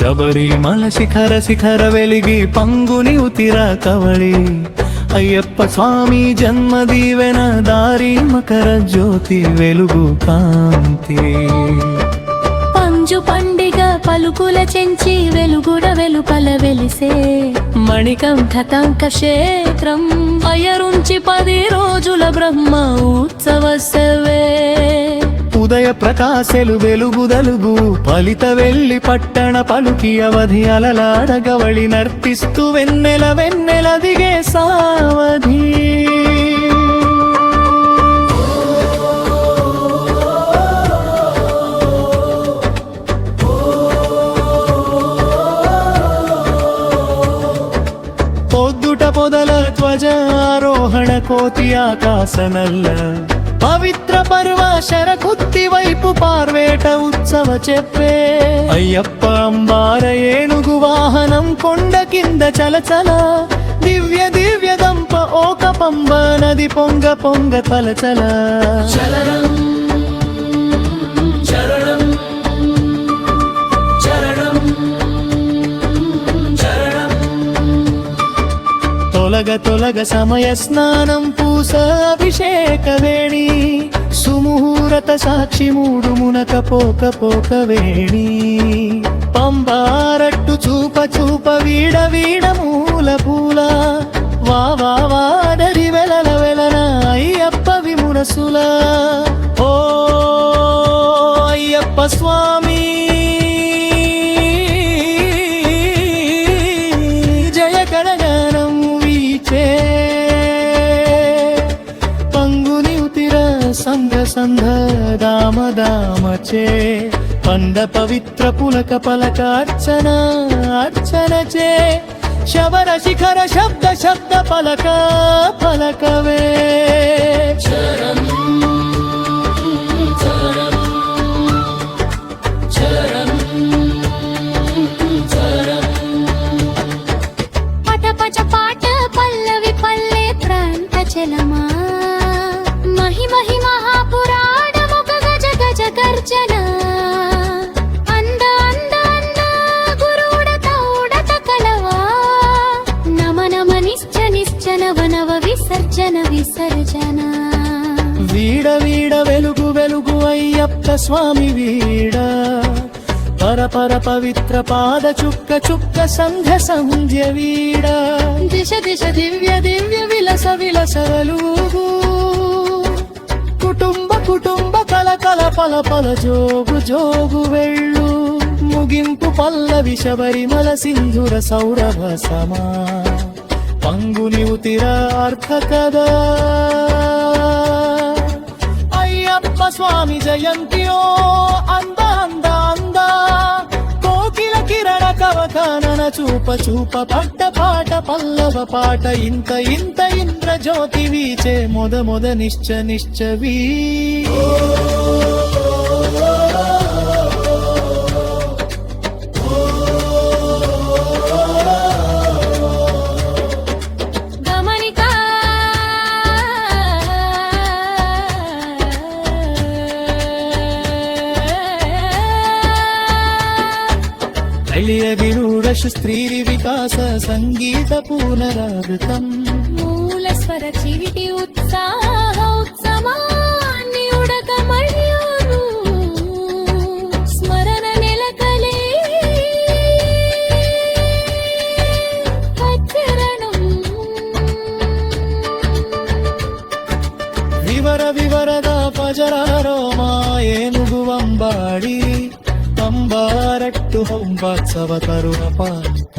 శబరిమల శిఖర శిఖర వెలిగి పంగుని ఉతిర కవళి అయ్యప్ప స్వామి జన్మదీవెన దారి మకర జ్యోతి వెలుగు కాంతి పంజు పండిగ పలుకుల చెంచి వెలుగుడ వెలుపల వెలిసే మణికంఠతంక క్షేత్రం అయరుంచి 10 రోజుల బ్రహ్మ ఉత్సవ సేవే ఉదయ ప్రకాశలు వెలుగుదలుగు ఫలిత వెళ్ళి పట్టణ పలుకి అవధి అలలాడగవళి నర్తిస్తూ వెన్నెల వెన్నెల దిగే సావధి పొద్దుట పొదల ధ్వజారోహణ కోతి ఆకాశనల్ల పవిత్ర పర్వాశర కుత్తి వైపు పార్వేట ఉత్సవ చెప్పే అయ్యప్ప అంబార ఏనుగు వాహనం కొండ కింద చలచల దివ్య దివ్య దంప ఓక పంబ నది పొంగ పొంగ తలచల చలనం చరణం చరణం చరణం తొలగ తొలగ సమయ స్నానం పూస అభిషేక వేణి సుముహూర్త సాక్షి మూడు మునక పోక పోక వేణి పంబారట్టు చూప చూప వీడ వీడ మూల పూల వాదరి వెలల వెలన అయ్యప్ప విమునసుల ఓ అయ్యప్ప స్వామి జయ కరగానం వీచే పంగుని ఉతిర సంధ సంధ దామ దామచే పండ పవిత్ర పులక పలక అర్చన అర్చన చే శబర శిఖర శబ్ద శబ్ద పలక పలకవే చరం చరం చరం చరం పట పట పాట పల్లవి పల్లె ప్రాంత చలమా మహి మహి మహాపురాణ ముఖ గజ గజ గర్జన అంద అంద అంద గురుడ తౌడత కలవా నమ నమ నిశ్చ నిశ్చన వనవ విసర్జన విసర్జన వీడ వీడ వెలుగు వెలుగు అయ్యప్ప స్వామి వీడ పర పర పవిత్ర పాద చుక్క చుక్క సంఘ సంధ్య వీడ దిశ దిశ దివ్య దివ్య విలస విలస వెలుగు కుటుంబ కుటుంబ కల కల పల పల జోగు జోగు వెళ్ళు ముగింపు పల్లవి శబరిమల సింధుర సౌరభ సమా పంగుని ఉతిర అర్థ కదా అయ్యప్ప స్వామి జయంతియో అంద అంద అంద కోకిల కిరణ కవకానన చూప చూప పట్ట పాట పల్లవ పాట ఇంత ఇంత ఇంద్రజ్యోతి వీచే మొద మొద నిశ్చ నిశ్చవీ స్త్రీ వికాస సంగీత పునరావృతం మూల స్వర చివిటి ఉత్సాహ ఉత్సమాన్ని ఉడక మళ్ళీ స్మరణ నెలకలే అచ్చరణం వివర వివರದ ಪಜರಾರೋ ಏನುಗು ಅಂಬಾಡಿ ಅಂಬಾರಟ್ಟು ಹೊಂಬಾತ್ಸವ ತರುಣ ಪಾಂತ